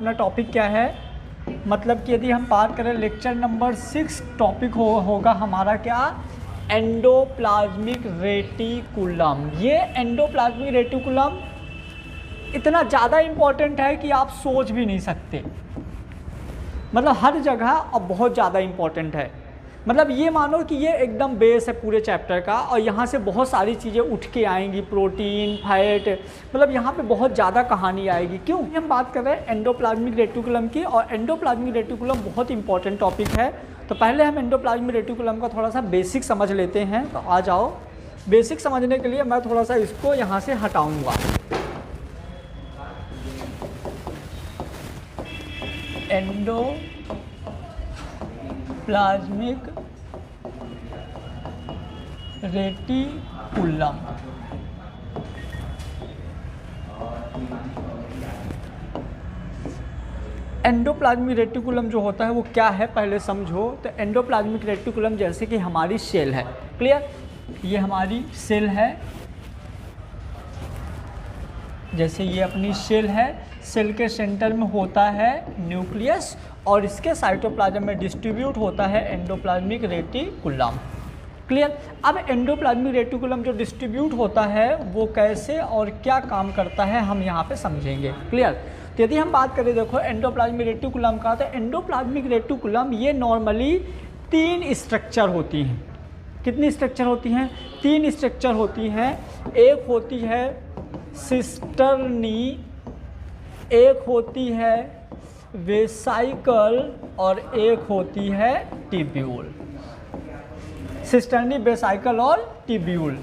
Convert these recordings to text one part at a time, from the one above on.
अपना टॉपिक क्या है, मतलब कि यदि हम बात करें लेक्चर नंबर 6 टॉपिक होगा हमारा क्या, एंडोप्लाज्मिक रेटिकुलम। ये एंडोप्लाज्मिक रेटिकुलम इतना ज़्यादा इम्पॉर्टेंट है कि आप सोच भी नहीं सकते, मतलब हर जगह और बहुत ज़्यादा इम्पॉर्टेंट है। मतलब ये मानो कि ये एकदम बेस है पूरे चैप्टर का, और यहाँ से बहुत सारी चीज़ें उठ के आएंगी, प्रोटीन, फैट, मतलब यहाँ पे बहुत ज़्यादा कहानी आएगी। क्यों हम बात कर रहे हैं एंडोप्लाज्मिक रेटिकुलम की, और एंडोप्लाज्मिक रेटिकुलम बहुत इंपॉर्टेंट टॉपिक है। तो पहले हम एंडोप्लाज्मिक रेटिकुलम का थोड़ा सा बेसिक समझ लेते हैं। तो आ जाओ, बेसिक समझने के लिए मैं थोड़ा सा इसको यहाँ से हटाऊँगा। एंडोप्लाज्मिक रेटिकुलम, एंडोप्लाज्मिक रेटिकुलम जो होता है वो क्या है पहले समझो। तो एंडोप्लाज्मिक रेटिकुलम जैसे कि हमारी सेल है, क्लियर, ये हमारी सेल है, जैसे ये अपनी सेल है, सेल के सेंटर में होता है न्यूक्लियस, और इसके साइटोप्लाज्म में डिस्ट्रीब्यूट होता है एंडोप्लाज्मिक रेटिकुलम, क्लियर। अब एंडोप्लाज्मिक रेटिकुलम जो डिस्ट्रीब्यूट होता है वो कैसे और क्या काम करता है हम यहाँ पे समझेंगे, क्लियर। तो यदि हम बात करें देखो एंडोप्लाज्मिक रेटिकुलम का, तो एंडोप्लाज्मिक रेटिकुलम ये नॉर्मली 3 स्ट्रक्चर होती हैं। कितनी स्ट्रक्चर होती हैं? 3 स्ट्रक्चर होती हैं। एक होती है सिस्टर्नी, एक होती है वेसाइकल, और एक होती है ट्यूब्यूल। सिस्टर्नी, वेसाइकल और ट्यूब्यूल,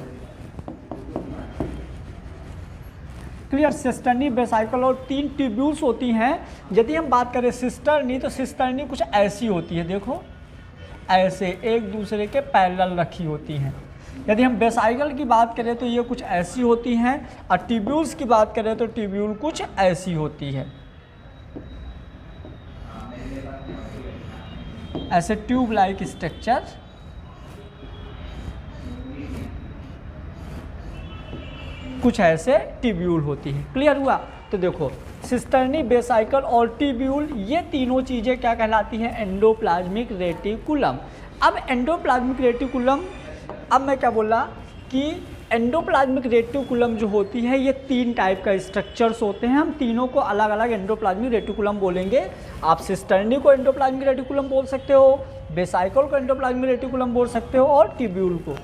क्लियर। सिस्टर्नी, वेसाइकल और 3 ट्यूब्यूल्स होती हैं। यदि हम बात करें सिस्टर्नी, तो सिस्टर्नी कुछ ऐसी होती है, देखो ऐसे एक दूसरे के पैरेलल रखी होती हैं। यदि हम वेसाइकल की बात करें तो ये कुछ ऐसी होती हैं, और ट्यूब्यूल्स की बात करें तो ट्यूब्यूल कुछ ऐसी होती है, ऐसे ट्यूब लाइक स्ट्रक्चर, कुछ ऐसे ट्यूब्यूल होती है, क्लियर हुआ। तो देखो सिस्टर्नी, वेसाइकल और ट्यूब्यूल, ये तीनों चीज़ें क्या कहलाती हैं? Endoplasmic reticulum. अब एंडोप्लाज्मिक रेटिकुलम, अब मैं क्या बोला कि एंडोप्लाज्मिक रेटिकुलम जो होती है ये 3 टाइप का स्ट्रक्चर्स होते हैं। हम तीनों को अलग अलग एंडोप्लाज्मिक रेटिकुलम बोलेंगे। आप सिस्टर्नी को एंडोप्लाज्मिक रेटिकुलम बोल सकते हो, वेसाइकल को एंडोप्लाज्मिक रेटिकुलम बोल सकते हो, और ट्यूब्यूल को,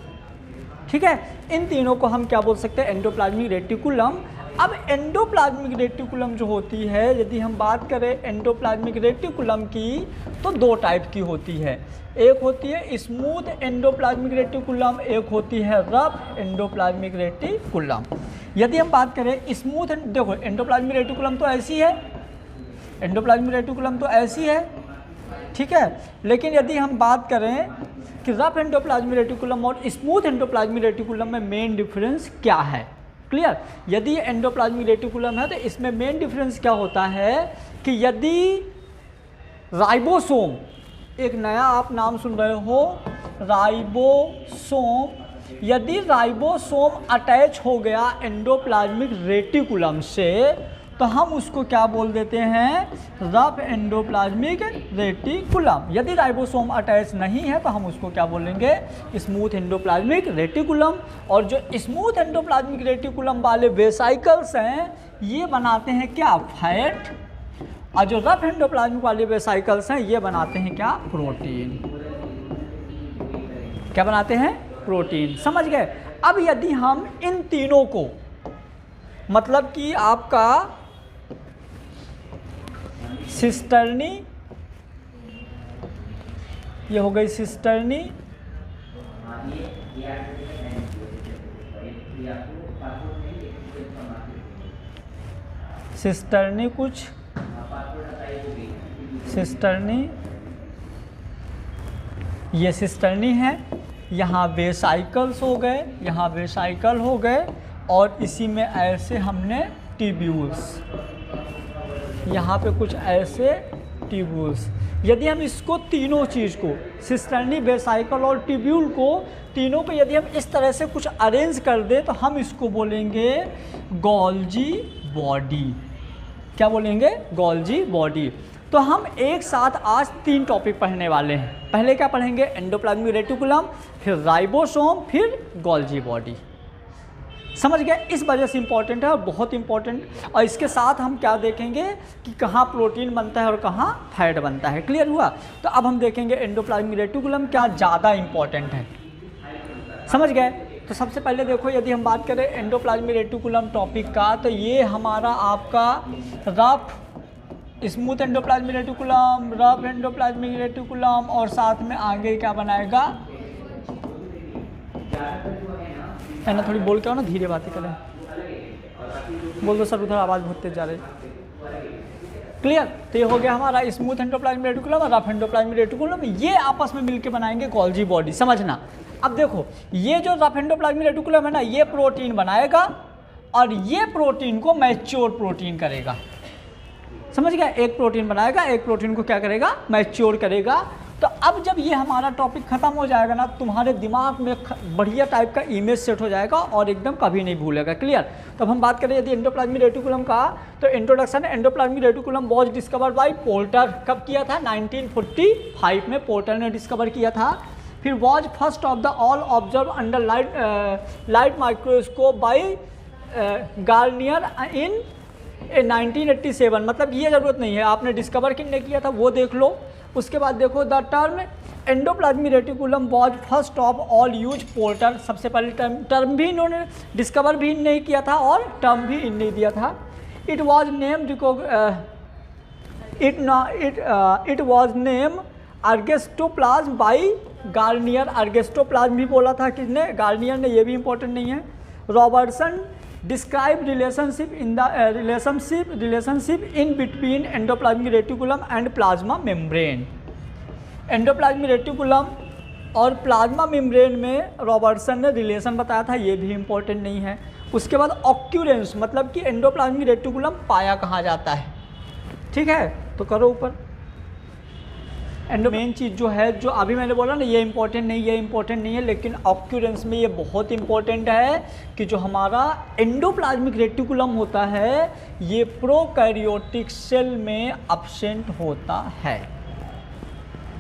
ठीक है। इन तीनों को हम क्या बोल सकते हैं? Endoplasmic reticulum. अब एंडोप्लाज्मिक रेटिकुलम जो होती है, यदि हम बात करें एंडोप्लाज्मिक रेटिकुलम की, तो 2 टाइप की होती है। एक होती है स्मूथ एंडोप्लाज्मिक रेटिकुलम, एक होती है रफ एंडोप्लाज्मिक रेटिकुलम। यदि हम बात करें स्मूथ, देखो एंडोप्लाज्मिक रेटिकुलम तो ऐसी है, एंडोप्लाज्मिक रेटिकुलम तो ऐसी है, ठीक है। लेकिन यदि हम बात करें कि रफ एंडोप्लाज्मिक रेटिकुलम और स्मूथ एंडोप्लाज्मिक रेटिकुलम में मेन डिफरेंस क्या है, क्लियर। यदि एंडोप्लाज्मिक रेटिकुलम है तो इसमें मेन डिफरेंस क्या होता है कि यदि राइबोसोम, एक नया आप नाम सुन रहे हो, राइबोसोम, यदि राइबोसोम अटैच हो गया एंडोप्लाज्मिक रेटिकुलम से, तो हम उसको क्या बोल देते हैं? Rough endoplasmic reticulum. यदि राइबोसोम अटैच नहीं है तो हम उसको क्या बोलेंगे? Smooth endoplasmic reticulum. और जो स्मूथ एंडोप्लाज्मिक रेटिकुलम वाले वेसाइकल्स हैं ये बनाते हैं क्या? फैट। और जो रफ एंडोप्लाज्मिक वाले वेसाइकल्स हैं ये बनाते हैं क्या? प्रोटीन। क्या बनाते हैं? प्रोटीन, समझ गए। अब यदि हम इन तीनों को, मतलब कि आपका सिस्टर्नी, ये हो गई सिस्टर्नी, सिस्टर्नी कुछ, सिस्टर्नी, ये सिस्टर्नी है, यहाँ वेसाइकल्स हो गए, यहाँ वेसाइकल हो गए, और इसी में ऐसे हमने ट्यूब्यूल्स, यहाँ पे कुछ ऐसे ट्यूब्यूल्स। यदि हम इसको तीनों चीज़ को, सिस्टर्नी, वेसाइकल और ट्यूब्यूल को, तीनों को यदि हम इस तरह से कुछ अरेंज कर दें तो हम इसको बोलेंगे गोल्जी बॉडी। क्या बोलेंगे, गोल्जी बॉडी। तो हम एक साथ आज 3 टॉपिक पढ़ने वाले हैं। पहले क्या पढ़ेंगे, एंडोप्लाज्मिक रेटिकुलम, फिर राइबोसोम, फिर गोल्जी बॉडी। समझ गए, इस वजह से इंपॉर्टेंट है और बहुत इंपॉर्टेंट। और इसके साथ हम क्या देखेंगे कि कहाँ प्रोटीन बनता है और कहाँ फैट बनता है। क्लियर हुआ। तो अब हम देखेंगे एंडोप्लाज्मिक रेटिकुलम क्या ज़्यादा इंपॉर्टेंट है। समझ गए। तो सबसे पहले देखो, यदि हम बात करें एंडोप्लाज्मिक रेटिकुलम टॉपिक का, तो ये हमारा आपका rough smooth endoplasmic reticulum, rough endoplasmic reticulum, और साथ में आगे क्या बनाएगा, है ना, थोड़ी बोल के आओ ना, धीरे बातें करें। बोल दो सर, उधर आवाज़ बहुत तेज जा रही है। क्लियर। तो ये हो गया हमारा स्मूथ एंडोप्लाज्मिक रेटिकुलम और रफ एंडोप्लाज्मिक रेटिकुलम, ये आपस में मिलकर बनाएंगे गोल्जी बॉडी। समझना। अब देखो, ये जो रफ एंडोप्लाज्मिक रेटिकुलम है ना, ये प्रोटीन बनाएगा और ये प्रोटीन को मैच्योर प्रोटीन करेगा। समझ गया, एक प्रोटीन बनाएगा, एक प्रोटीन को क्या करेगा, मैच्योर करेगा। तो अब जब ये हमारा टॉपिक खत्म हो जाएगा ना, तुम्हारे दिमाग में बढ़िया टाइप का इमेज सेट हो जाएगा और एकदम कभी नहीं भूलेगा। क्लियर। तब हम बात करें यदि एंडोप्लाज्मिक रेटिकुलम का, तो introduction, endoplasmic reticulum was discovered by porter. कब किया था, 1945 में पोर्टर ने डिस्कवर किया था। फिर was first of the all observe under light microscope by Garnier in 1987। मतलब ये ज़रूरत नहीं है, आपने डिस्कवर किसने किया था वो देख लो। उसके बाद देखो, the term endoplasmic reticulum was first of all use porter. सबसे पहले टर्म भी इन्होंने डिस्कवर भी नहीं किया था और टर्म भी इन्होंने दिया था। It was name it was name ergastoplasm by Garnier. Ergastoplasm भी बोला था किसने, गार्नियर ने, ये भी इंपॉर्टेंट नहीं है। Robertson describe relationship in between endoplasmic reticulum and plasma membrane। Endoplasmic reticulum और प्लाज्मा मेम्ब्रेन में रॉबर्टसन ने रिलेशन बताया था, ये भी इंपॉर्टेंट नहीं है। उसके बाद ऑक्यूरेंस, मतलब कि एंडोप्लाज्मिक रेटिकुलम पाया कहाँ जाता है। ठीक है, तो करो ऊपर। मेन चीज़ जो है, जो अभी मैंने बोला ना, ये इंपॉर्टेंट नहीं, ये इंपॉर्टेंट नहीं है, लेकिन ऑक्यूरेंस में ये बहुत इंपॉर्टेंट है कि जो हमारा एंडोप्लाज्मिक रेटिकुलम होता है, ये प्रोकैरियोटिक सेल में अब्सेंट होता है।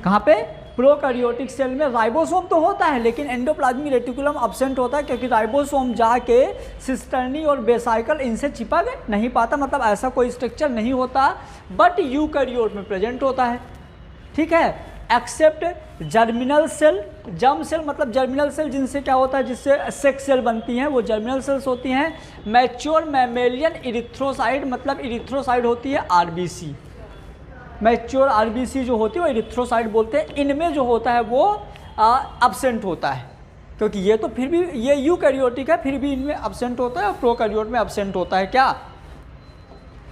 कहाँ पे, प्रोकैरियोटिक सेल में। राइबोसोम तो होता है, लेकिन एंडोप्लाज्मिक रेटिकुलम अब्सेंट होता है, क्योंकि राइबोसोम जाके सिस्टर्नी और बेसाइकल इनसे चिपक नहीं पाता, मतलब ऐसा कोई स्ट्रक्चर नहीं होता, बट यूकैरियोट में प्रेजेंट होता है। ठीक है, except germinal cell. Germ cell मतलब जर्मिनल सेल जिनसे क्या होता है, जिससे सेक्स सेल बनती हैं, वो जर्मिनल सेल्स होती हैं। मैच्योर मैमेलियन इरिथ्रोसाइड, मतलब इरिथ्रोसाइड होती है आरबीसी। मैच्योर आरबीसी जो होती है वो इरिथ्रोसाइड बोलते हैं। इनमें जो होता है वो अब्सेंट होता है, क्योंकि ये तो फिर भी ये यूकैरियोटिक है, फिर भी इनमें अब्सेंट होता है और प्रोकैरियोट में अब्सेंट होता है क्या,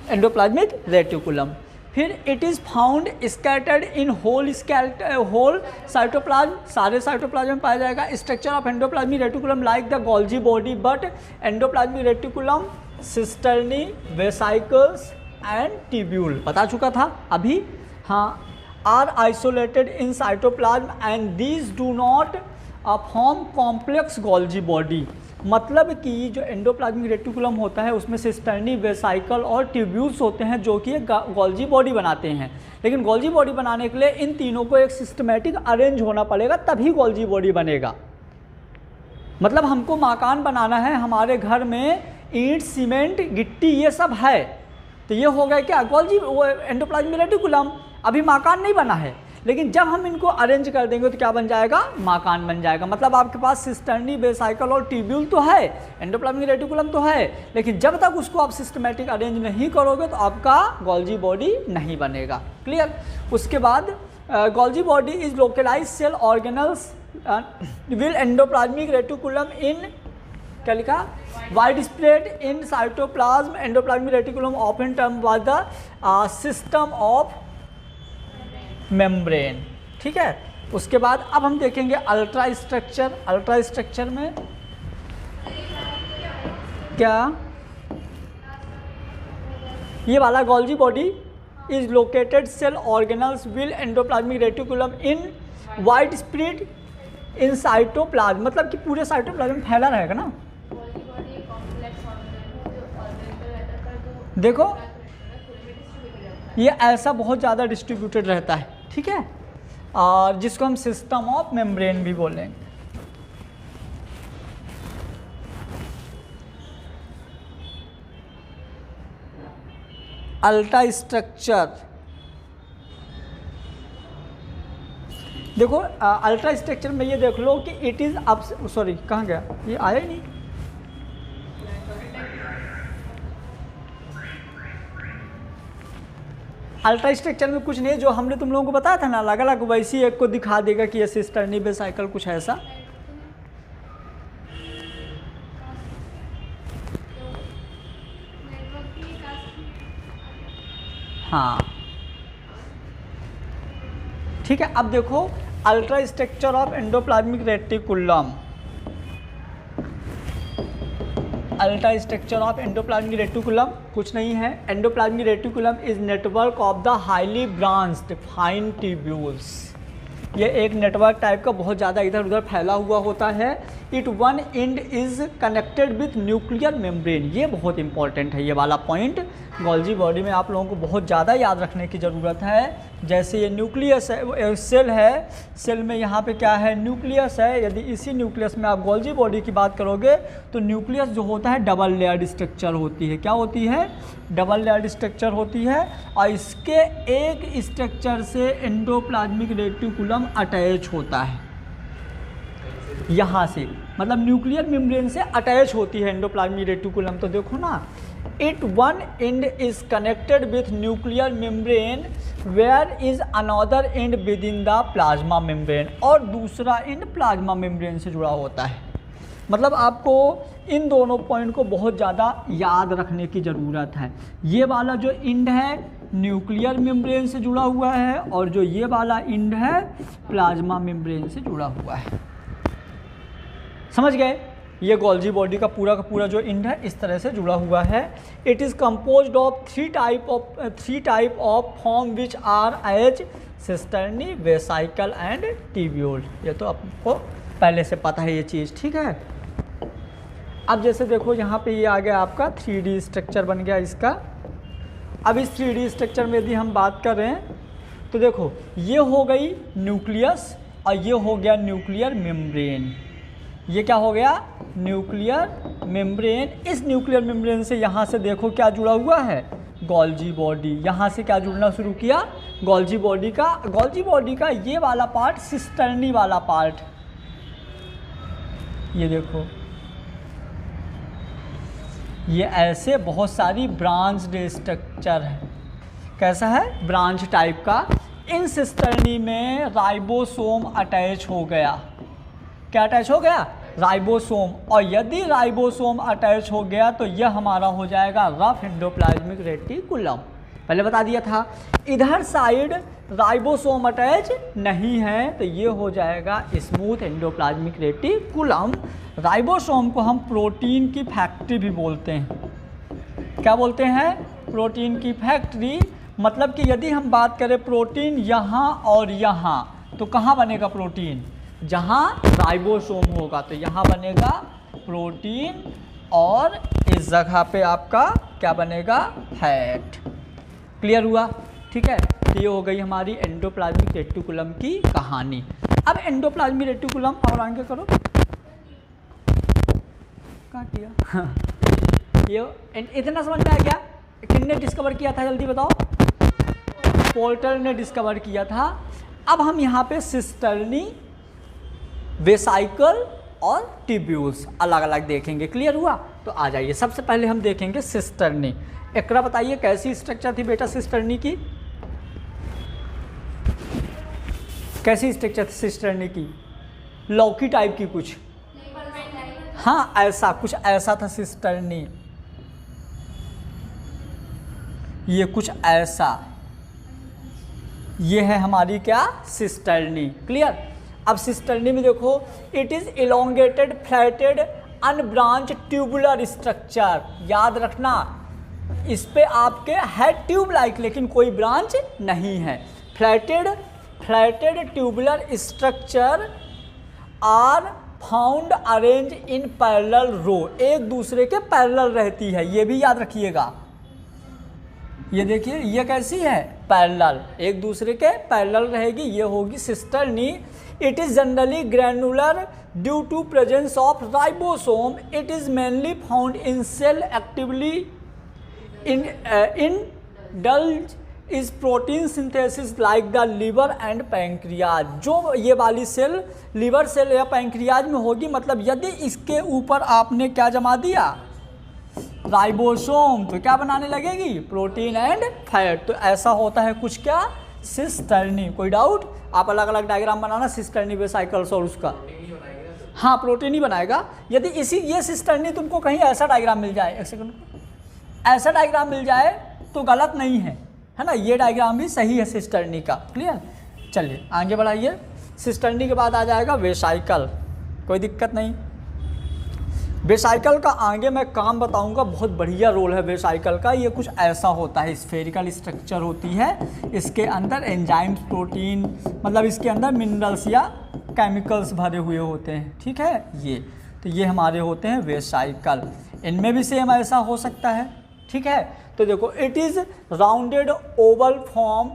एंडोप्लाज्मिक रेटिकुलम। फिर it is found scattered in whole cytoplasm, सारे साइटोप्लाज्म में पाया जाएगा। Structure of endoplasmic reticulum like the Golgi body, but endoplasmic reticulum, cisternae, vesicles and tubule बता चुका था अभी। हाँ, are isolated in cytoplasm and these do not form complex Golgi body. मतलब कि जो एंडोप्लाज्मिक रेटिकुलम होता है उसमें सिस्टर्नी, वेसाइकल और ट्यूब्यूल्स होते हैं जो कि गोल्जी बॉडी बनाते हैं। लेकिन गोल्जी बॉडी बनाने के लिए इन तीनों को एक सिस्टमेटिक अरेंज होना पड़ेगा, तभी गोल्जी बॉडी बनेगा। मतलब हमको मकान बनाना है, हमारे घर में ईंट, सीमेंट, गिट्टी ये सब है, तो ये हो गया क्या, गोल्जी एंडोप्लाज्मिक रेटिकुलम। अभी मकान नहीं बना है, लेकिन जब हम इनको अरेंज कर देंगे तो क्या बन जाएगा, मकान बन जाएगा। मतलब आपके पास सिस्टर्नी, वेसाइकल और ट्यूब्यूल तो है, एंडोप्लाज्मिक रेटिकुलम तो है, लेकिन जब तक उसको आप सिस्टमेटिक अरेंज नहीं करोगे तो आपका गोल्जी बॉडी नहीं बनेगा। क्लियर। उसके बाद Golgi body is localize cell organelles will endoplasmic reticulum in, क्या लिखा, wide spread in cytoplasm. Endoplasmic reticulum often term was the system of membrane. ठीक है। उसके बाद अब हम देखेंगे अल्ट्रा स्ट्रक्चर। अल्ट्रा स्ट्रक्चर में क्या, ये वाला Golgi body is located cell organelles will endoplasmic reticulum in wide spread in cytoplasm, मतलब कि पूरे साइटोप्लाज्म में फैला रहेगा ना। देखो ये ऐसा बहुत ज़्यादा डिस्ट्रीब्यूटेड रहता है, ठीक है, और जिसको हम सिस्टम ऑफ मेम्ब्रेन भी बोलेंगे। अल्ट्रा स्ट्रक्चर, देखो अल्ट्रा स्ट्रक्चर में ये देख लो कि इट इज अब, सॉरी कहाँ गया, ये आया ही नहीं। अल्ट्रा स्ट्रक्चर में कुछ नहीं, जो हमने तुम लोगों को बताया था ना अलग अलग, वैसी एक को दिखा देगा कि ये सिस्टर्नी वेसाइकल कुछ ऐसा। हाँ ठीक है, अब देखो ultra structure of endoplasmic reticulum, ultra structure of endoplasmic reticulum कुछ नहीं है। Endoplasmic reticulum is network of the highly branched fine tubules, ये एक नेटवर्क टाइप का बहुत ज़्यादा इधर उधर फैला हुआ होता है। It one end is connected with nuclear membrane, ये बहुत इंपॉर्टेंट है, ये वाला पॉइंट गोल्जी बॉडी में आप लोगों को बहुत ज़्यादा याद रखने की ज़रूरत है। जैसे ये न्यूक्लियस है, सेल है, सेल में यहाँ पे क्या है, न्यूक्लियस है। यदि इसी न्यूक्लियस में आप गोल्जी बॉडी की बात करोगे तो न्यूक्लियस जो होता है डबल लेयर्ड स्ट्रक्चर होती है। क्या होती है? डबल लेयर्ड स्ट्रक्चर होती है, और इसके एक स्ट्रक्चर से एंडोप्लाज्मिक रेटिकुलम अटैच होता है यहाँ से, मतलब न्यूक्लियर मेम्ब्रेन से अटैच होती है एंडोप्लाज्मिक रेटिकुलम। तो देखो ना, it one end is connected with nuclear membrane where is another end within the plasma membrane, और दूसरा एंड प्लाज्मा मेम्ब्रेन से जुड़ा होता है। मतलब आपको इन दोनों पॉइंट को बहुत ज़्यादा याद रखने की ज़रूरत है। ये वाला जो एंड है न्यूक्लियर मेम्ब्रेन से जुड़ा हुआ है, और जो ये वाला एंड है प्लाज्मा मेम्ब्रेन से जुड़ा हुआ है। समझ गए? ये गोल्जी बॉडी का पूरा जो एंड है इस तरह से जुड़ा हुआ है। It is composed of three type of form which are as cisternae, vesicle and tubule. ये तो आपको पहले से पता है ये चीज़, ठीक है। अब जैसे देखो यहाँ पे ये आ गया आपका 3D स्ट्रक्चर बन गया इसका। अब इस 3D स्ट्रक्चर में यदि हम बात करें तो देखो ये हो गई न्यूक्लियस, और ये हो गया न्यूक्लियर मेम्ब्रेन। ये क्या हो गया? Nuclear membrane. इस न्यूक्लियर मेम्ब्रेन से यहाँ से देखो क्या जुड़ा हुआ है, गोल्जी बॉडी। यहाँ से क्या जुड़ना शुरू किया, गोल्जी बॉडी का। गोल्जी बॉडी का ये वाला पार्ट सिस्टर्नी वाला पार्ट, ये देखो ये ऐसे बहुत सारी ब्रांच्ड स्ट्रक्चर है। कैसा है? ब्रांच टाइप का। इन सिस्टर्नी में राइबोसोम अटैच हो गया। क्या अटैच हो गया? राइबोसोम। और यदि राइबोसोम अटैच हो गया तो यह हमारा हो जाएगा रफ एंडोप्लाज्मिक रेटिकुलम। पहले बता दिया था। इधर साइड राइबोसोम अटैच नहीं है तो ये हो जाएगा स्मूथ एंडोप्लाज्मिक रेटिकुलम। राइबोसोम को हम प्रोटीन की फैक्ट्री भी बोलते हैं। क्या बोलते हैं? प्रोटीन की फैक्ट्री। मतलब कि यदि हम बात करें प्रोटीन यहाँ और यहाँ, तो कहाँ बनेगा प्रोटीन? जहाँ राइबोसोम होगा तो यहाँ बनेगा प्रोटीन, और इस जगह पे आपका क्या बनेगा? फैट। क्लियर हुआ? ठीक है। तो ये हो गई हमारी एंडोप्लाज्मिक रेटिकुलम की कहानी। अब एंडोप्लाज्मिक रेटिकुलम और आगे करो, क्या किया? ये इतना समझ में आ गया? किसने डिस्कवर किया था जल्दी बताओ? पोर्टर ने डिस्कवर किया था। अब हम यहाँ पे सिस्टर्नी, वेसाइकल और ट्यूब्यूल्स अलग अलग देखेंगे। क्लियर हुआ? तो आ जाइए, सबसे पहले हम देखेंगे सिस्टर्नी। एकरा बताइए कैसी स्ट्रक्चर थी बेटा सिस्टर्नी की? कैसी स्ट्रक्चर थी सिस्टर्नी की? लौकी टाइप की कुछ? हाँ, ऐसा कुछ ऐसा था सिस्टर्नी। ये कुछ ऐसा, ये है हमारी क्या? सिस्टर्नी। क्लियर? अब सिस्टर्नी में देखो, it is elongated flatted unbranch tubular structure. याद रखना, इस पे आपके है ट्यूब लाइक लेकिन कोई ब्रांच नहीं है। Flatted tubular structure are found arrange in parallel row. एक दूसरे के पैरेलल रहती है, ये भी याद रखिएगा। ये देखिए ये कैसी है, पैरेलल, एक दूसरे के पैरेलल रहेगी, ये होगी cisternae. It is generally granular due to presence of ribosome. It is mainly found in cell actively indulge is protein synthesis like the liver and pancreas। जो ये वाली सेल लीवर सेल या pancreas में होगी, मतलब यदि इसके ऊपर आपने क्या जमा दिया, राइबोसोम, तो क्या बनाने लगेगी, प्रोटीन एंड फैट। तो ऐसा होता है कुछ क्या, सिस्टर्नी। कोई डाउट? आप अलग अलग डायग्राम बनाना सिस्टर्नी वेसाइकल्स और उसका, हाँ प्रोटीन ही बनाएगा। यदि इसी ये सिस्टर्नी तुमको कहीं ऐसा डायग्राम मिल जाए, एक सेकंड, ऐसा डायग्राम मिल जाए तो गलत नहीं है, है ना, ये डायग्राम भी सही है सिस्टर्नी का। क्लियर? चलिए आगे बढ़ाइए। सिस्टर्नी के बाद आ जाएगा वेसाइकल, कोई दिक्कत नहीं। वेसाइकल का आगे मैं काम बताऊंगा, बहुत बढ़िया रोल है वेसाइकल का। ये कुछ ऐसा होता है, स्फेरिकल स्ट्रक्चर होती है, इसके अंदर एंजाइम्स, प्रोटीन, मतलब इसके अंदर मिनरल्स या केमिकल्स भरे हुए होते हैं। ठीक है, ये तो ये हमारे होते हैं वेसाइकल। इनमें भी सेम ऐसा हो सकता है। ठीक है, तो देखो it is rounded oval form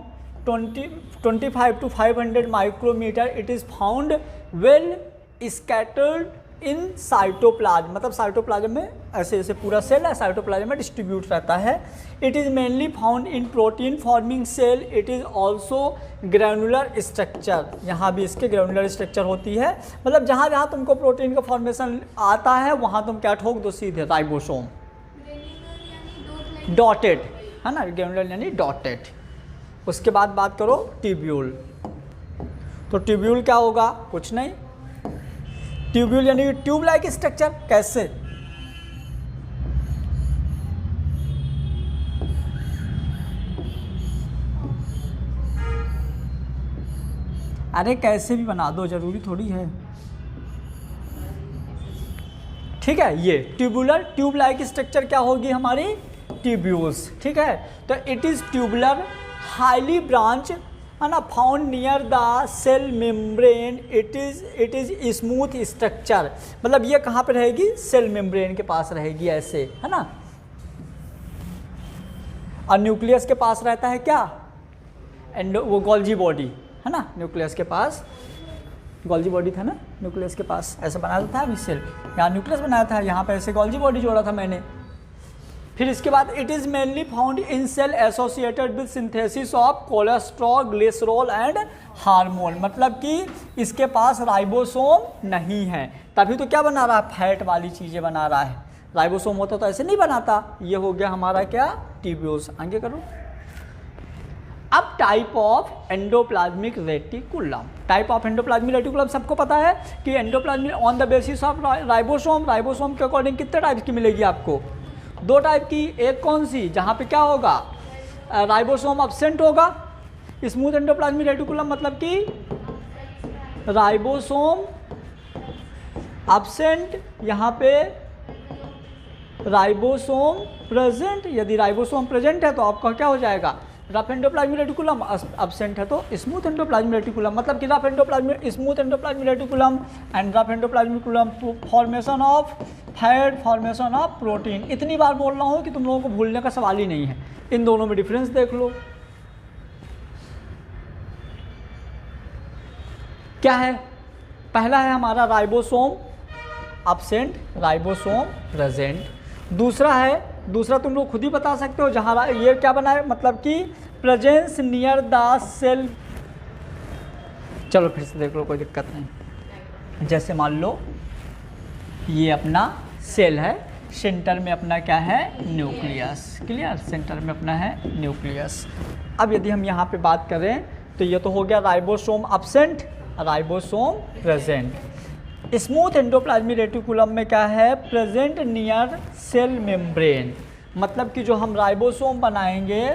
25 to 500 micrometer. It is found well scattered in cytoplasm, मतलब साइटोप्लाज्म में ऐसे ऐसे पूरा सेल है, साइटोप्लाज्म में डिस्ट्रीब्यूट रहता है। It is mainly found in protein forming cell. It is also granular structure, यहाँ भी इसके ग्रैनुलर स्ट्रक्चर होती है, मतलब जहाँ जहाँ तुमको प्रोटीन का फॉर्मेशन आता है वहाँ तुम क्या ठोक दो, सीधे राइबोसोम। डॉटेड है ना, ग्रैनुलर यानी डॉटेड। उसके बाद बात करो ट्यूब्यूल। तो ट्यूब्यूल क्या होगा, कुछ नहीं, ट्यूब्यूल यानी ट्यूब लाइक स्ट्रक्चर। कैसे, अरे कैसे भी बना दो, जरूरी थोड़ी है। ठीक है, ये ट्यूबुलर ट्यूब लाइक स्ट्रक्चर क्या होगी हमारी, ट्यूब्यूल्स। ठीक है, तो it is tubular highly branch, है ना, found near the cell membrane. It is smooth structure, मतलब ये कहाँ पे रहेगी, सेल मेम्ब्रेन के पास रहेगी, ऐसे, है ना। और न्यूक्लियस के पास रहता है क्या, वो गोल्जी बॉडी, है ना, न्यूक्लियस के पास गोल्जी बॉडी था ना, न्यूक्लियस के पास ऐसे बनाया था अभी सेल, यहाँ न्यूक्लियस बनाया था, यहाँ पे ऐसे गोल्जी बॉडी जोड़ा था मैंने। फिर इसके बाद it is mainly found in cell associated with synthesis of cholesterol, glycerol and hormone, मतलब कि इसके पास राइबोसोम नहीं है, तभी तो क्या बना रहा है, फैट वाली चीज़ें बना रहा है। राइबोसोम होता तो ऐसे नहीं बनाता। ये हो गया हमारा क्या, ट्यूब्यूल्स। आगे करो। अब type of endoplasmic reticulum. Type of endoplasmic reticulum सबको पता है कि endoplasmic on the basis of ribosome. Ribosome के अकॉर्डिंग कितने टाइप की मिलेगी आपको, दो टाइप की। एक कौन सी, जहाँ पे क्या होगा, राइबोसोम अब्सेंट होगा। स्मूथ एंडोप्लाज्मिक रेटिकुलम मतलब कि राइबोसोम अब्सेंट, यहाँ पे राइबोसोम प्रेजेंट। यदि राइबोसोम प्रेजेंट है तो आपका क्या हो जाएगा, रफ एंडोप्लाज्मिक रेटिकुलम। अब्सेंट है तो स्मूथ एंडोप्लाज्मिक रेटिकुलम, मतलब कि rough endoplasmic, smooth endoplasmic reticulum and rough endoplasmic reticulum, formation of fat, formation of protein. इतनी बार बोल रहा हूँ कि तुम लोगों को भूलने का सवाल ही नहीं है। इन दोनों में डिफरेंस देख लो क्या है। पहला है हमारा राइबोसोम अब्सेंट, राइबोसोम प्रेजेंट। दूसरा तुम लोग खुद ही बता सकते हो, जहाँ ये क्या बना है, मतलब कि प्रेजेंस नियर द सेल। चलो फिर से देख लो, कोई दिक्कत नहीं। जैसे मान लो ये अपना सेल है, सेंटर में अपना क्या है, न्यूक्लियस। क्लियर, सेंटर में अपना है न्यूक्लियस। अब यदि हम यहाँ पे बात करें तो ये तो हो गया ribosome absent, ribosome present. Smooth endoplasmic reticulum में क्या है, प्रेजेंट नियर सेल मेम्ब्रेन, मतलब कि जो हम राइबोसोम बनाएंगे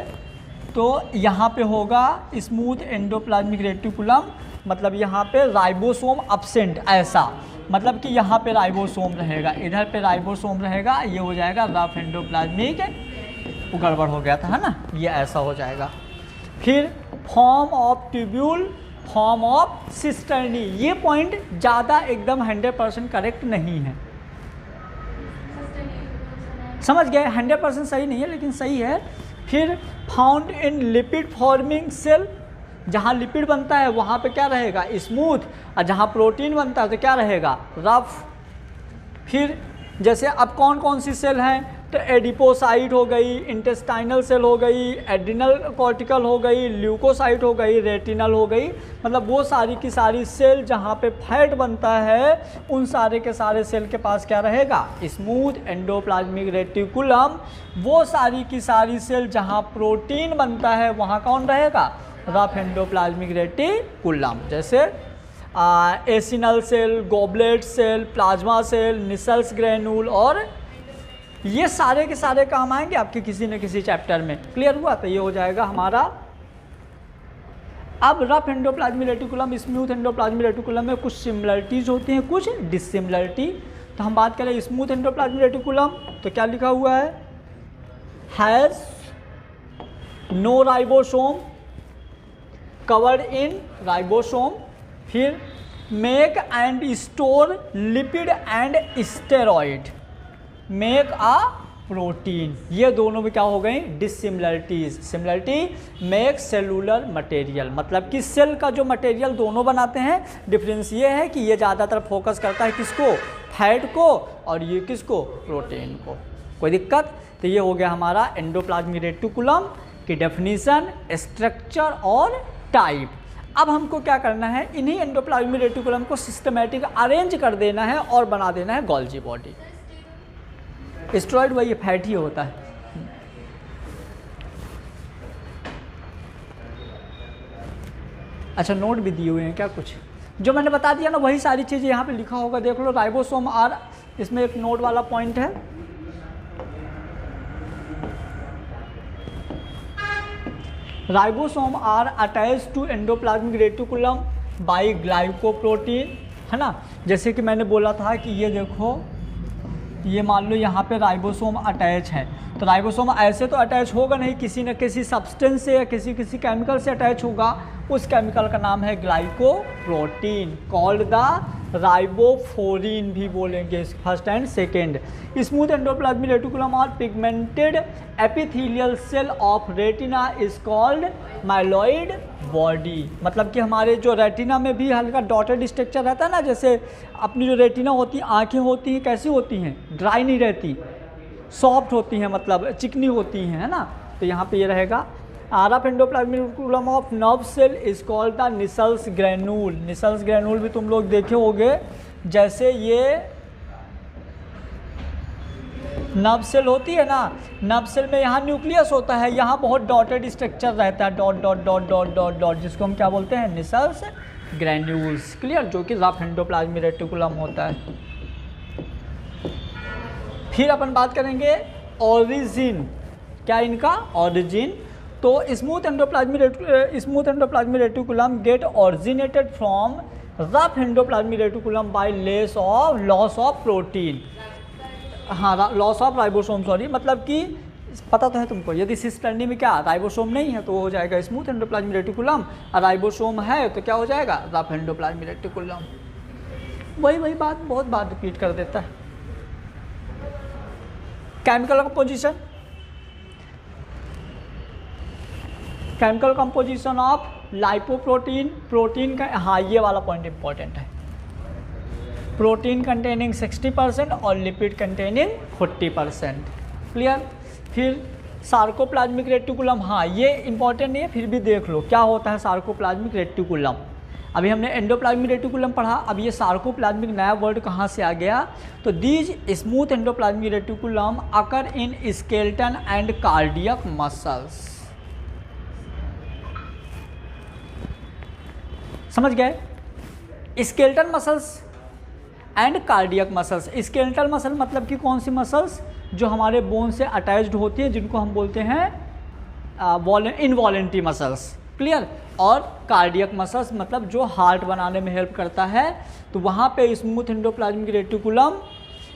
तो यहाँ पे होगा स्मूथ एंडोप्लाज्मिक रेटिकुलम, मतलब यहाँ पे राइबोसोम अब्सेंट, ऐसा मतलब कि यहाँ पे राइबोसोम रहेगा, इधर पे राइबोसोम रहेगा, ये हो जाएगा रफ एंडोप्लाज्मिक, गड़बड़ हो गया था, है ना, ये ऐसा हो जाएगा। फिर form of tubule, form of cisternae. ये पॉइंट ज़्यादा एकदम 100% करेक्ट नहीं है, समझ गए, 100% सही नहीं है लेकिन सही है। फिर found in lipid forming cell, जहाँ लिपिड बनता है वहाँ पे क्या रहेगा, स्मूथ, और जहाँ प्रोटीन बनता है तो क्या रहेगा, रफ। फिर जैसे अब कौन कौन सी सेल हैं, तो एडिपोसाइट हो गई, इंटेस्टाइनल सेल हो गई, एड्रिनल कॉर्टिकल हो गई, ल्यूकोसाइट हो गई, रेटिनल हो गई, मतलब वो सारी की सारी सेल जहाँ पे फैट बनता है उन सारे के सारे सेल के पास क्या रहेगा, स्मूथ एंडोप्लाज्मिक रेटिकुलम। वो सारी की सारी सेल जहाँ प्रोटीन बनता है वहाँ कौन रहेगा, रफ एंडोप्लाज्मिक रेटिकुलम। जैसे acinar cell, goblet cell, plasma cell, Nissl's granule, और ये सारे के सारे काम आएंगे आपके किसी न किसी चैप्टर में। क्लियर हुआ, तो ये हो जाएगा हमारा। अब rough endoplasmic reticulum, smooth endoplasmic reticulum में कुछ सिमिलरिटीज होती हैं, कुछ डिसिमिलरिटी। तो हम बात करें स्मूथ एंडोप्लाज्मिक रेटिकुलम, तो क्या लिखा हुआ है, has no ribosome, covered in ribosome. फिर make and store lipid and steroid, make a protein. ये दोनों में क्या हो गई, dissimilarities. Similarity, make cellular material, मतलब कि सेल का जो मटेरियल दोनों बनाते हैं। डिफरेंस ये है कि ये ज़्यादातर फोकस करता है किसको, फैट को, और ये किसको, प्रोटीन को। कोई दिक्कत, तो ये हो गया हमारा एंडोप्लाज्मिक रेटिकुलम की डेफिनीशन, स्ट्रक्चर और टाइप। अब हमको क्या करना है, इन्हीं एंडोप्लाज्मिक रेटिकुलम को सिस्टमेटिक अरेंज कर देना है और बना देना है गोल्जी बॉडी। स्टेरॉइड वही फैट ही होता है। अच्छा, नोट भी दिए हुए हैं क्या कुछ, जो मैंने बता दिया ना वही सारी चीज़ें यहाँ पे लिखा होगा, देख लो। राइबोसोम आर, इसमें एक नोट वाला पॉइंट है, ribosome are attach to endoplasmic reticulum by glycoprotein, है ना। जैसे कि मैंने बोला था कि ये देखो, ये मान लो यहाँ पे राइबोसोम अटैच है, तो राइबोसोम ऐसे तो अटैच होगा नहीं, किसी न किसी सब्सटेंस से या किसी केमिकल से अटैच होगा। उस केमिकल का नाम है ग्लाइकोप्रोटीन, कॉल्ड द राइबोफोरिन भी बोलेंगे first and second. Smooth endoplasmic reticulum और pigmented epithelial cell of retina is called myeloid body, मतलब कि हमारे जो रेटिना में भी हल्का डॉटेड स्ट्रक्चर रहता है ना, जैसे अपनी जो रेटिना होती है, आँखें होती हैं, कैसी होती हैं, ड्राई नहीं रहती, सॉफ्ट होती हैं, मतलब चिकनी होती हैं, है ना। तो यहाँ पे ये रहेगा, rough endoplasmic reticulum of nerve cell is called the Nissl's granule. Nissl's granule भी तुम लोग देखे होंगे, जैसे ये नर्व सेल होती है ना, नर्व सेल में यहाँ न्यूक्लियस होता है, यहाँ बहुत डॉटेड स्ट्रक्चर रहता है, dot dot dot dot dot dot, जिसको हम क्या बोलते हैं, निसल्स ग्रैन्यूल्स। क्लियर, जो कि रफ एंडोप्लाज्मिक रेटिकुलम होता है। फिर अपन बात करेंगे ओरिजिन, क्या इनका ओरिजिन, तो smooth endoplasmic reticulum get originated from rough endoplasmic reticulum by loss of protein, हाँ लॉस ऑफ राइबोसोम, सॉरी, मतलब कि पता तो है तुमको, यदि सिस्टर्नी में क्या राइबोसोम नहीं है तो हो जाएगा स्मूथ एंडोप्लाज्मिक रेटिकुलम, और राइबोसोम है तो क्या हो जाएगा, रफ एंडोप्लाज्मिक रेटिकुलम। वही बात बहुत बार रिपीट कर देता है। Chemical composition, chemical composition of lipoprotein, protein का, हाँ ये वाला पॉइंट इंपॉर्टेंट है, प्रोटीन कंटेनिंग 60% और लिपिड कंटेनिंग 40%। क्लियर। फिर सार्कोप्लाज्मिक रेटिकुलम, हाँ ये इंपॉर्टेंट नहीं है, फिर भी देख लो क्या होता है सार्कोप्लाज्मिक रेटिकुलम। अभी हमने एंडोप्लाज्मिक रेटिकुलम पढ़ा, अब ये सार्कोप्लाज्मिक नया वर्ड कहाँ से आ गया, तो these smooth endoplasmic reticulum occur in skeleton and cardiac muscles. समझ गए, skeletal muscles and cardiac muscles. Skeletal muscle मतलब कि कौन सी मसल्स, जो हमारे बोन से अटैच्ड होती है, जिनको हम बोलते हैं इनवॉलेंट्री मसल्स। क्लियर। और कार्डियक मसल्स मतलब जो हार्ट बनाने में हेल्प करता है, तो वहाँ पे स्मूथ एंडोप्लाज्मिक रेटिकुलम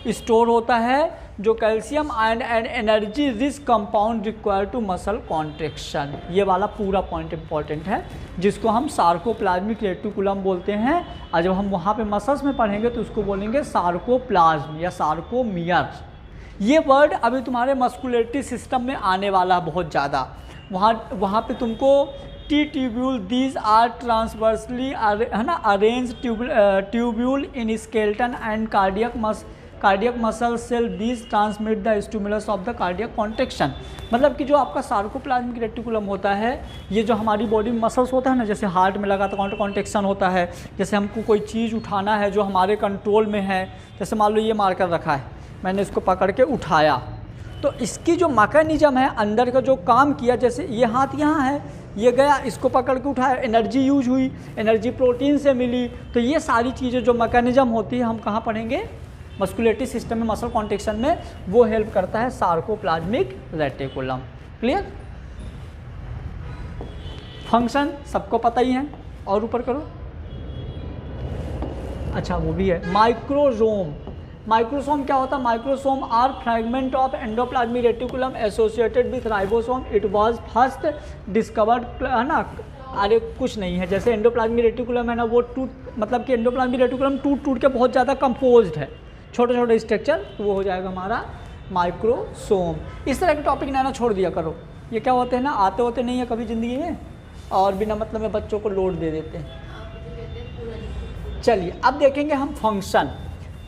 स्टोर होता है जो calcium ion and energy rich compound require to muscle contraction. ये वाला पूरा पॉइंट इंपॉर्टेंट है, जिसको हम सार्कोप्लाज्मिक रेटिकुलम बोलते हैं, और जब हम वहाँ पे मसल्स में पढ़ेंगे तो उसको बोलेंगे सार्कोप्लाज्म या सार्कोमियर। ये वर्ड अभी तुम्हारे मस्कुलेटरी सिस्टम में आने वाला है बहुत ज़्यादा। वहाँ पे तुमको T tubule, these are transversely है ना arrange tubule in skeleton and cardiac muscle cell, these transmit the stimulus of the cardiac contraction. मतलब कि जो आपका सार्कोप्लाज्मिक रेटिकुलम होता है, ये जो हमारी बॉडी में मसल्स होता है ना, जैसे हार्ट में लगा तो कॉन्ट्रैक्शन होता है, जैसे हमको कोई चीज़ उठाना है जो हमारे कंट्रोल में है, जैसे मान लो ये मार्कर रखा है, मैंने इसको पकड़ के उठाया, तो इसकी जो मैकेनिज्म है अंदर का जो काम किया, जैसे ये हाथ यहाँ है, ये गया, इसको पकड़ के उठाया, एनर्जी यूज हुई, एनर्जी प्रोटीन से मिली, तो ये सारी चीज़ें जो मैकेनिज्म होती है हम कहाँ पढ़ेंगे, मस्कुलेटरी सिस्टम में, मसल कॉन्ट्रैक्शन में, वो हेल्प करता है सार्कोप्लाज्मिक रेटिकुलम। क्लियर? फंक्शन सबको पता ही है, और ऊपर करो। अच्छा वो भी है माइक्रोसोम। माइक्रोसोम क्या होता है? Microsome are fragment of endoplasmic reticulum associated with ribosome. It was first discovered, है ना, अरे कुछ नहीं है, जैसे एंडोप्लाज्मिक रेटिकुलम है ना, वो मतलब कि एंडोप्लाज्मिक रेटिकुलम टूट के बहुत ज़्यादा कंपोज्ड है, छोटे छोटे स्ट्रक्चर, तो वो हो जाएगा हमारा माइक्रोसोम। इस तरह के टॉपिक ना छोड़ दिया करो, ये क्या होते हैं ना, आते होते नहीं है कभी ज़िंदगी में, और बिना मतलब में बच्चों को लोड दे देते हैं। चलिए अब देखेंगे हम फंक्शन।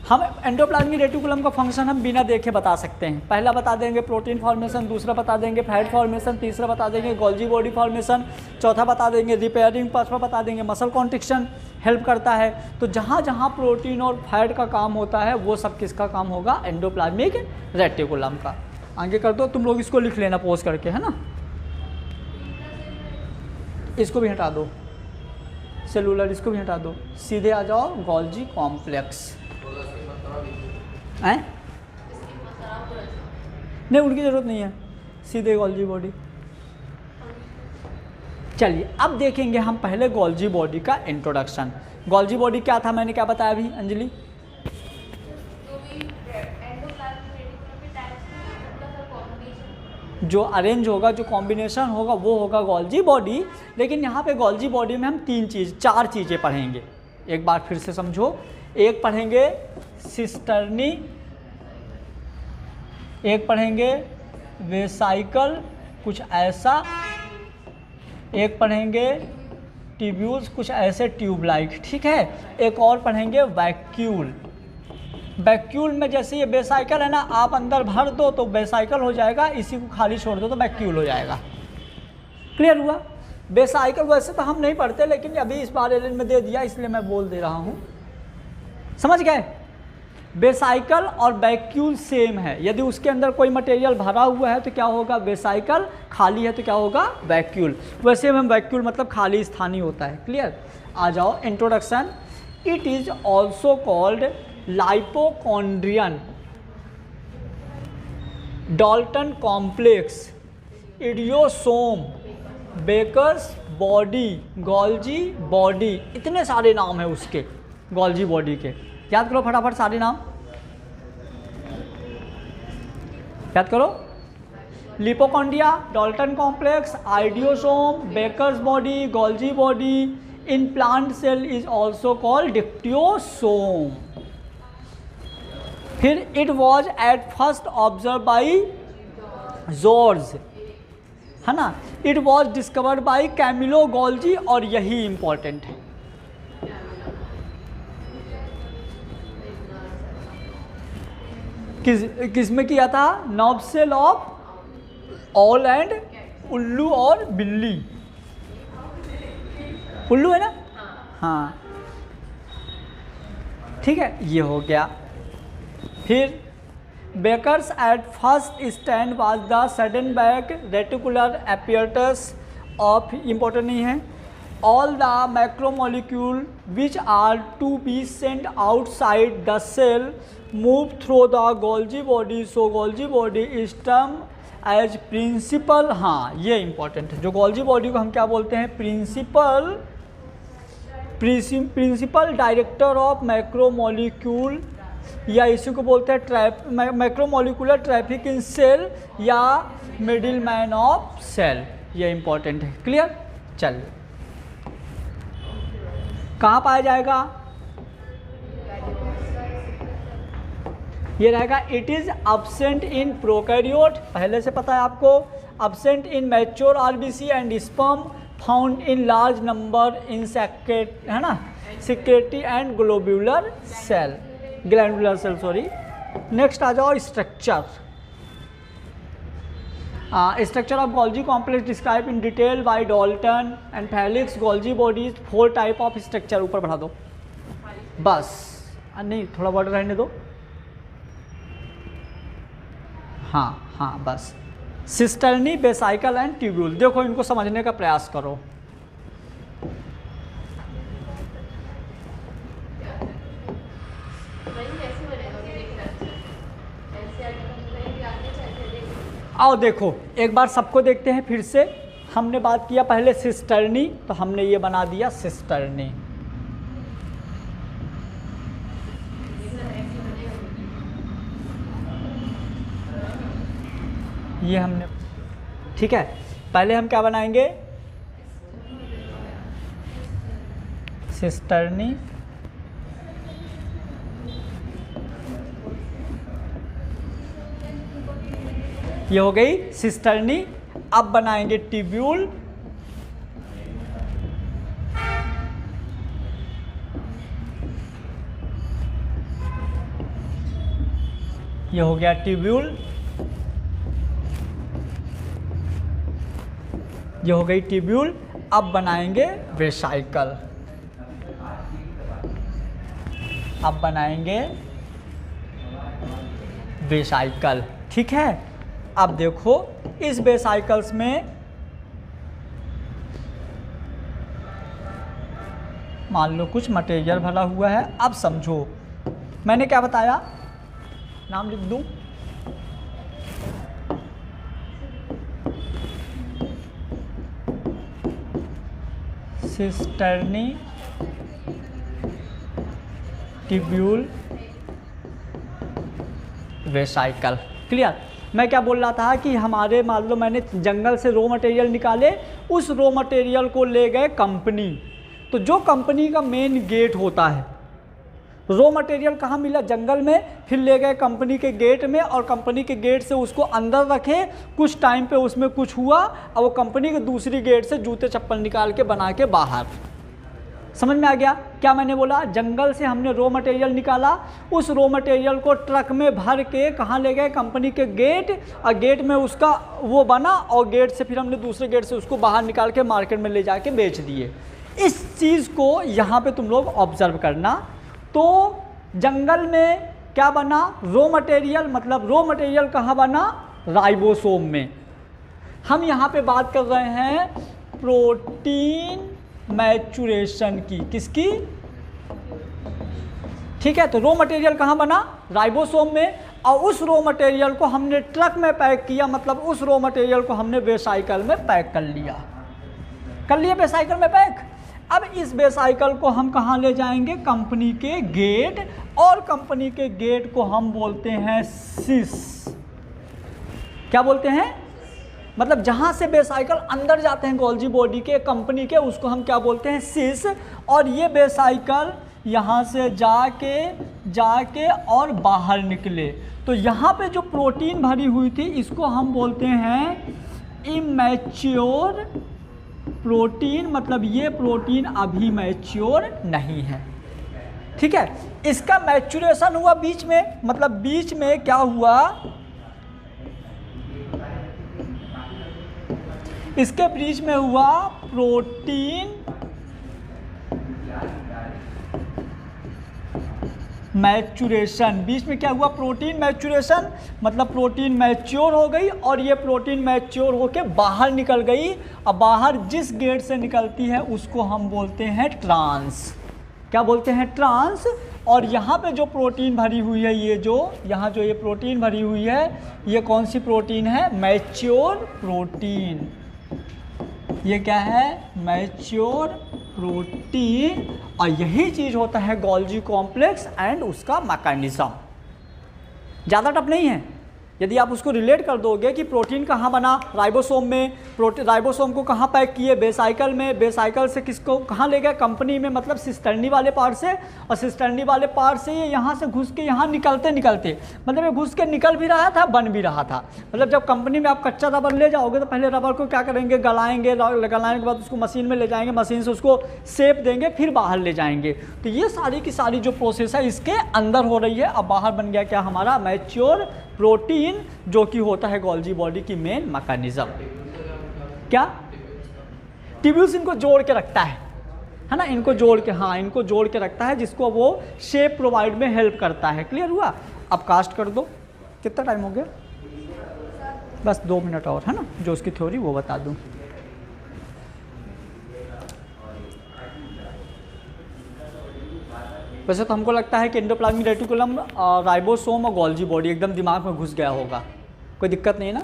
हम एंडोप्लाज्मिक रेटिकुलम का फंक्शन हम बिना देखे बता सकते हैं। पहला बता देंगे प्रोटीन फॉर्मेशन, दूसरा बता देंगे फैट फॉर्मेशन, तीसरा बता देंगे गोल्जी बॉडी फॉर्मेशन, चौथा बता देंगे रिपेयरिंग, पांचवा बता देंगे मसल कॉन्ट्रैक्शन हेल्प करता है। तो जहाँ जहाँ प्रोटीन और फैट का काम होता है वो सब किसका काम होगा? एंडोप्लाज्मिक रेटिकुलम का। आगे कर दो, तुम लोग इसको लिख लेना पोज करके, है ना। इसको भी हटा दो, सेलुलर इसको भी हटा दो, सीधे आ जाओ गोल्जी कॉम्प्लेक्स। हैं? नहीं, उनकी ज़रूरत नहीं है, सीधे गोल्जी बॉडी। चलिए अब देखेंगे हम पहले गोल्जी बॉडी का इंट्रोडक्शन। गोल्जी बॉडी क्या था, मैंने क्या बताया अभी अंजलि? जो अरेंज होगा, जो कॉम्बिनेशन होगा, वो होगा गोल्जी बॉडी। लेकिन यहाँ पे गोल्जी बॉडी में हम चार चीज़ें पढ़ेंगे। एक बार फिर से समझो, एक पढ़ेंगे सिस्टर्नी, एक पढ़ेंगे वेसाइकल कुछ ऐसा, एक पढ़ेंगे ट्यूब्यूल्स कुछ ऐसे ट्यूब लाइक, ठीक है। एक और पढ़ेंगे वैक्यूल। वैक्यूल में जैसे ये वेसाइकल है ना, आप अंदर भर दो तो वेसाइकल हो जाएगा, इसी को खाली छोड़ दो तो वैक्यूल हो जाएगा। क्लियर हुआ? वेसाइकल वैसे तो हम नहीं पढ़ते, लेकिन अभी इस बार एलन में दे दिया इसलिए मैं बोल दे रहा हूँ, समझ गए? वेसाइकल और वैक्यूल सेम है। यदि उसके अंदर कोई मटेरियल भरा हुआ है तो क्या होगा? वेसाइकल, खाली है तो क्या होगा? वैक्यूल। वैसे में वैक्यूल मतलब खाली स्थान ही होता है। क्लियर? आ जाओ introduction. It is also called lipochondrion, Dalton complex, idiosome, Baker's body, Golgi body, इतने सारे नाम है उसके गोल्जी बॉडी के। याद करो फटाफट सारे नाम, याद करो। Lipochondria, Dalton complex, idiosome, Baker's body, Golgi body. In plant cell is also called dictyosome. फिर it was at first observe by George, है ना। It was discovered by Camillo Golgi, और यही इंपॉर्टेंट है। किस में किया था? Nerve cell of owl and उल्लू और बिल्ली। उल्लू है ना, हाँ ठीक है, ये हो गया। फिर Baker's at first stand was the sudden back reticular appearance of, important नहीं है, all the macromolecule which are to be sent outside the cell move through the Golgi body, so Golgi body is termed as principal। हाँ ये important है, जो Golgi body को हम क्या बोलते हैं? प्रिंसिपल डायरेक्टर ऑफ मैक्रोमोलिक्यूल, या इसी को बोलते हैं मैक्रोमोलिकुलर ट्रैफिक इन सेल, या मिडिल मैन ऑफ सेल। ये इंपॉर्टेंट है। क्लियर? चलिए कहाँ पाया जाएगा? ये रहेगा it is absent in prokaryote, पहले से पता है आपको, absent in mature RBC and sperm, found in large number in secret, है ना, secretory and globular cell, glandular cell sorry. Next आ जाओ structure. Structure of Golgi complex describe in detail by Dalton and Felix. Golgi bodies 4 type of structure, ऊपर बढ़ा दो बस, नहीं थोड़ा वर्ड रहने दो, हाँ हाँ बस। सिस्टर्नी, बेसाइकल एंड ट्यूब्यूल, देखो इनको समझने का प्रयास करो। आओ देखो एक बार सबको देखते हैं फिर से। हमने बात किया पहले सिस्टर्नी, तो हमने ये बना दिया सिस्टर्नी। ये हमने, ठीक है, पहले हम क्या बनाएंगे, सिस्टर्नी, ये हो गई सिस्टर्नी। अब बनाएंगे ट्यूब्यूल, ये हो गया ट्यूब्यूल, ये हो गई ट्यूब्यूल। अब बनाएंगे वेसाइकल, अब बनाएंगे वेसाइकल, ठीक है। अब देखो इस वेसाइकल्स में मान लो कुछ मटेरियल भरा हुआ है। अब समझो मैंने क्या बताया, नाम लिख दूं, सिस्टर्नी, ट्यूब्यूल, वेसाइकल, क्लियर। मैं क्या बोल रहा था कि हमारे मान लो मैंने जंगल से रॉ मटेरियल निकाले, उस रॉ मटेरियल को ले गए कंपनी, तो जो कंपनी का मेन गेट होता है, रॉ मटेरियल कहाँ मिला, जंगल में, फिर ले गए कंपनी के गेट में, और कंपनी के गेट से उसको अंदर रखे, कुछ टाइम पे उसमें कुछ हुआ, और वो कंपनी के दूसरी गेट से जूते चप्पल निकाल के बना के बाहर। समझ में आ गया क्या मैंने बोला, जंगल से हमने रॉ मटेरियल निकाला, उस रॉ मटेरियल को ट्रक में भर के कहाँ ले गए, कंपनी के गेट, और गेट में उसका वो बना, और गेट से फिर हमने दूसरे गेट से उसको बाहर निकाल के मार्केट में ले जाके बेच दिए। इस चीज़ को यहाँ पे तुम लोग ऑब्जर्व करना। तो जंगल में क्या बना, रॉ मटेरियल, मतलब रॉ मटेरियल कहाँ बना, राइबोसोम में। हम यहाँ पे बात कर रहे हैं प्रोटीन मैचुरेशन की, किसकी, ठीक है। तो रॉ मटेरियल कहाँ बना, राइबोसोम में, और उस रॉ मटेरियल को हमने ट्रक में पैक किया, मतलब उस रॉ मटेरियल को हमने वेसाइकल में पैक कर लिया, वेसाइकल में पैक। अब इस वेसाइकल को हम कहाँ ले जाएंगे, कंपनी के गेट, और कंपनी के गेट को हम बोलते हैं सिस। क्या बोलते हैं, मतलब जहाँ से वेसाइकल अंदर जाते हैं गोल्जी बॉडी के, कंपनी के, उसको हम क्या बोलते हैं, सिस। और ये वेसाइकल यहाँ से जाके और बाहर निकले, तो यहाँ पे जो प्रोटीन भरी हुई थी इसको हम बोलते हैं इमैच्योर प्रोटीन, मतलब ये प्रोटीन अभी मैच्योर नहीं है, ठीक है। इसका मैच्योरेशन हुआ बीच में, मतलब बीच में क्या हुआ, इसके बीच में हुआ प्रोटीन मैच्योरेशन। बीच में क्या हुआ, प्रोटीन मैच्योरेशन, मतलब प्रोटीन मैच्योर हो गई, और ये प्रोटीन मैच्योर होके बाहर निकल गई। अब बाहर जिस गेट से निकलती है उसको हम बोलते हैं ट्रांस। क्या बोलते हैं, ट्रांस। और यहाँ पे जो प्रोटीन भरी हुई है, ये जो यहाँ जो ये प्रोटीन भरी हुई है, ये कौन सी प्रोटीन है, मैच्योर प्रोटीन। ये क्या है, मैच्योर प्रोटीन। और यही चीज़ होता है गोल्जी कॉम्प्लेक्स एंड उसका मैकेनिज्म। ज़्यादा टफ नहीं है, यदि आप उसको रिलेट कर दोगे कि प्रोटीन कहाँ बना, राइबोसोम में, राइबोसोम को कहाँ पैक किए, बेसाइकिल में, बेसाइकिल से किसको कहाँ ले गए, कंपनी में, मतलब सिस्टर्नी वाले पार्ट से, और सिस्टर्नी वाले पार्ट से ये यहाँ से घुस के यहाँ निकलते मतलब ये घुस के निकल भी रहा था, बन भी रहा था। मतलब जब कंपनी में आप कच्चा रबर ले जाओगे तो पहले रबर को क्या करेंगे, गलाएंगे, गलाने के बाद उसको मशीन में ले जाएंगे, मशीन से उसको शेप देंगे, फिर बाहर ले जाएंगे। तो ये सारी की सारी जो प्रोसेस है इसके अंदर हो रही है। अब बाहर बन गया क्या हमारा, मैच्योर प्रोटीन, जो कि होता है गोल्जी बॉडी की मेन मैकेनिज्म। क्या ट्यूब्यूल्स इनको जोड़ के रखता है ना, इनको जोड़ के, हाँ इनको जोड़ के रखता है, जिसको वो शेप प्रोवाइड में हेल्प करता है। क्लियर हुआ? अब कास्ट कर दो। कितना टाइम हो गया? बस 2 मिनट और, है ना, जो उसकी थ्योरी वो बता दूं। वैसे तो हमको लगता है कि एंडोप्लाज्मिक रेटिकुलम, राइबोसोम और गोल्जी बॉडी एकदम दिमाग में घुस गया होगा, कोई दिक्कत नहीं ना?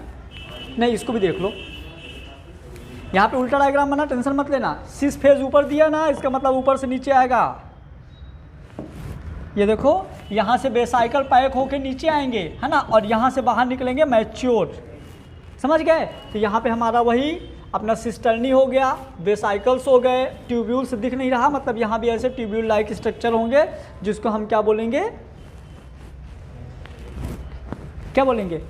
नहीं, इसको भी देख लो, यहाँ पे उल्टा डायग्राम बना, टेंशन मत लेना। सिस फेज ऊपर दिया ना, इसका मतलब ऊपर से नीचे आएगा। ये देखो, यहाँ से बेसाइकिल पैक होके नीचे आएंगे, है ना, और यहाँ से बाहर निकलेंगे मैच्योर। समझ गए? तो यहाँ पे हमारा वही अपना सिस्टर्नी हो गया, बेसाइकल्स हो गए, ट्यूब्यूल्स दिख नहीं रहा, मतलब यहाँ भी ऐसे ट्यूब्यूल लाइक स्ट्रक्चर होंगे, जिसको हम क्या बोलेंगे, क्या बोलेंगे,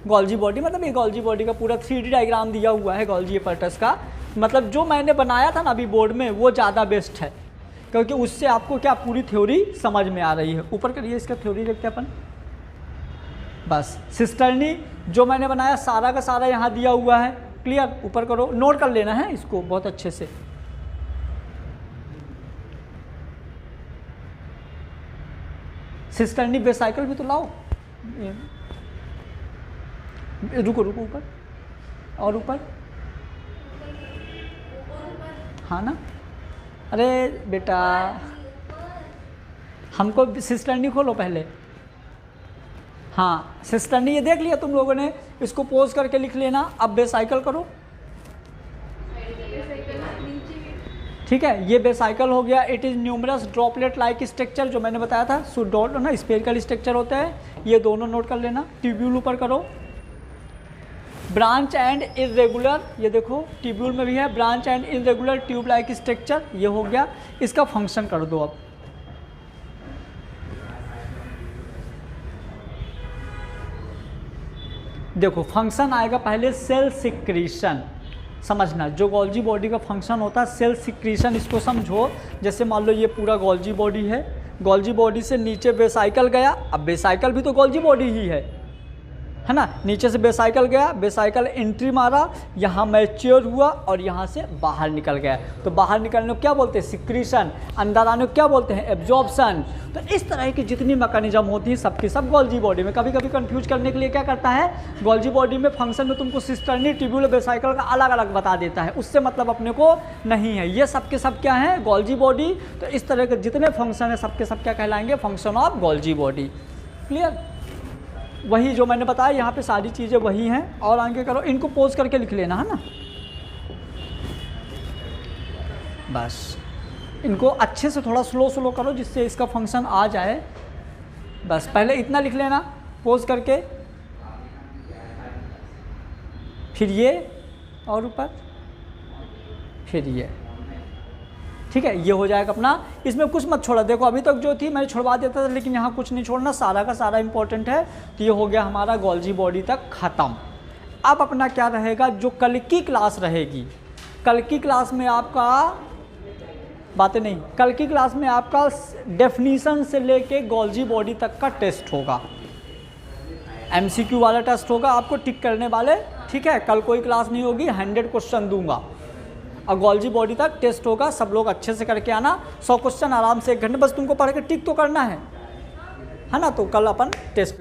गोल्जी बॉडी। मतलब ये गोल्जी बॉडी का पूरा 3D डायग्राम दिया हुआ है गोल्जी एपर्टस का। मतलब जो मैंने बनाया था ना अभी बोर्ड में, वो ज़्यादा बेस्ट है, क्योंकि उससे आपको क्या पूरी थ्योरी समझ में आ रही है। ऊपर करिए, इसका थ्योरी देखते हैं अपन। बस सिस्टर्नी जो मैंने बनाया सारा का सारा यहाँ दिया हुआ है। क्लियर? ऊपर करो, नोट कर लेना है इसको बहुत अच्छे से। सिस्टर्नी बेसाइकिल भी तो लाओ। रुको रुको, ऊपर और ऊपर, हाँ ना। अरे बेटा, हमको सिस्टर्नी खोलो पहले। हाँ, सिस्टर्नी ये देख लिया तुम लोगों ने, इसको पोज करके लिख लेना। अब बेसाइकिल करो, ठीक है। ये बेसाइकिल हो गया। It is numerous droplet like structure, जो मैंने बताया था, सो डॉट ना स्फेरिकल स्ट्रक्चर होता है। ये दोनों नोट कर लेना। ट्यूब्यूल ऊपर करो। ब्रांच एंड इरेगुलर, ये देखो ट्यूब्यूल में भी है branch and irregular tube like structure, ये हो गया। इसका फंक्शन कर दो। अब देखो फंक्शन आएगा पहले सेल सिक्रीशन। समझना, जो गोल्जी बॉडी का फंक्शन होता है सेल सिक्रीशन, इसको समझो। जैसे मान लो ये पूरा गोल्जी बॉडी है, गोल्जी बॉडी से नीचे बेसाइकिल गया। अब बेसाइकिल भी तो गोल्जी बॉडी ही है ना। नीचे से बेसाइकिल गया, बेसाइकिल एंट्री मारा, यहाँ मैच्योर हुआ और यहाँ से बाहर निकल गया। तो बाहर निकलने को क्या बोलते हैं? सिक्रीशन। अंदर आने को क्या बोलते हैं? एब्जॉर्प्शन। तो इस तरह की जितनी मैकेनिज्म होती है सबकी सब गोल्जी बॉडी में। कभी कभी कंफ्यूज करने के लिए क्या करता है, गोल्जी बॉडी में फंक्शन में तुमको सिस्टर्नी, ट्यूब्यूल, बेसाइकिल का अलग अलग बता देता है, उससे मतलब अपने को नहीं है। ये सबके सब क्या है? Golgi body. तो इस तरह के जितने फंक्शन है सबके सब क्या कहलाएंगे? Function of Golgi body. Clear? वही जो मैंने बताया, यहाँ पे सारी चीज़ें वही हैं। और आगे करो, इनको पोज करके लिख लेना, है ना। बस इनको अच्छे से थोड़ा स्लो स्लो करो, जिससे इसका फंक्शन आ जाए। बस पहले इतना लिख लेना पोज करके, फिर ये और ऊपर, फिर ये। ठीक है, ये हो जाएगा अपना। इसमें कुछ मत छोड़ा। देखो अभी तक जो थी मैंने छुड़वा देता था, लेकिन यहाँ कुछ नहीं छोड़ना, सारा का सारा इंपॉर्टेंट है। तो ये हो गया हमारा गोल्जी बॉडी तक ख़त्म। अब अपना क्या रहेगा, जो कल की क्लास रहेगी, कल की क्लास में आपका बातें नहीं, कल की क्लास में आपका डेफिनीशन से लेके गोल्जी बॉडी तक का टेस्ट होगा। MCQ वाला टेस्ट होगा, आपको टिक करने वाले। ठीक है, कल कोई क्लास नहीं होगी, 100 क्वेश्चन दूंगा और गोल्जी बॉडी तक टेस्ट होगा। सब लोग अच्छे से करके आना। 100 क्वेश्चन आराम से 1 घंटे, बस तुमको पढ़ के टिक तो करना है ना। तो कल अपन टेस्ट